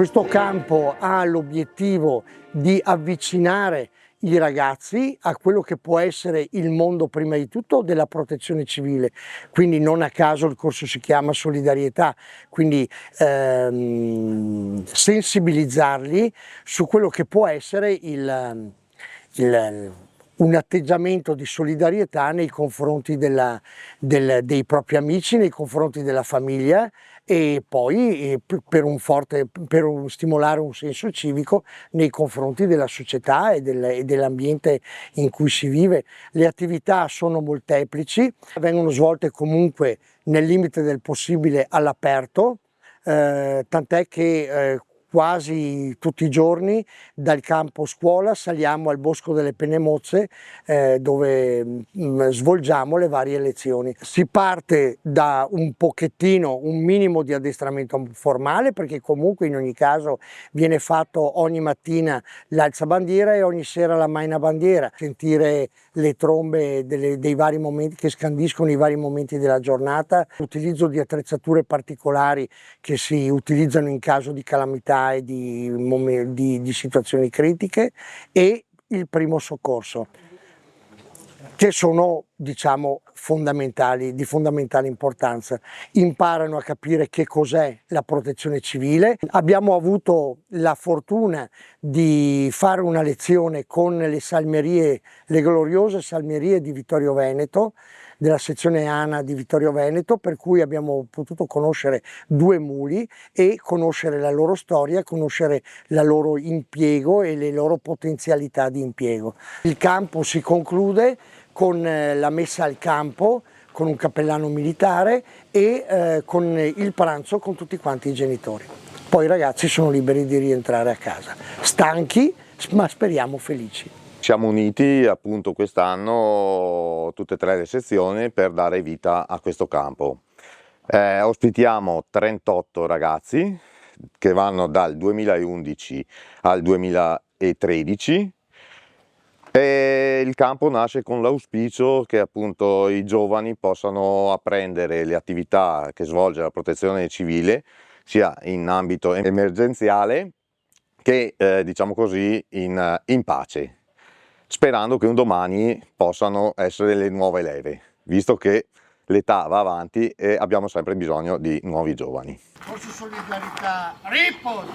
Questo campo ha l'obiettivo di avvicinare i ragazzi a quello che può essere il mondo, prima di tutto, della protezione civile, quindi non a caso il corso si chiama Solidarietà, quindi sensibilizzarli su quello che può essere un atteggiamento di solidarietà nei confronti dei propri amici, nei confronti della famiglia, e poi per stimolare un senso civico nei confronti della società e dell'ambiente in cui si vive. Le attività sono molteplici, vengono svolte comunque nel limite del possibile all'aperto, tant'è che quasi tutti i giorni dal campo scuola saliamo al Bosco delle Penemozze, dove svolgiamo le varie lezioni. Si parte da un minimo di addestramento formale, perché comunque in ogni caso viene fatto ogni mattina l'alzabandiera e ogni sera la maina bandiera, sentire le trombe dei vari momenti che scandiscono i vari momenti della giornata, l'utilizzo di attrezzature particolari che si utilizzano in caso di calamità e di situazioni critiche, e il primo soccorso, che sono, diciamo, di fondamentale importanza. Imparano a capire che cos'è la protezione civile. Abbiamo avuto la fortuna di fare una lezione con le gloriose salmerie di Vittorio Veneto, della sezione ANA di Vittorio Veneto, per cui abbiamo potuto conoscere due muli e conoscere la loro storia, conoscere il loro impiego e le loro potenzialità di impiego. Il campo si conclude con la messa al campo, con un cappellano militare e con il pranzo con tutti quanti i genitori. Poi i ragazzi sono liberi di rientrare a casa, stanchi ma speriamo felici. Siamo uniti appunto quest'anno, tutte e tre le sezioni, per dare vita a questo campo. Ospitiamo 38 ragazzi che vanno dal 2011 al 2013. E il campo nasce con l'auspicio che appunto i giovani possano apprendere le attività che svolge la protezione civile, sia in ambito emergenziale che diciamo così in pace, sperando che un domani possano essere le nuove leve, visto che l'età va avanti e abbiamo sempre bisogno di nuovi giovani. Corso Solidarietà, Ripon!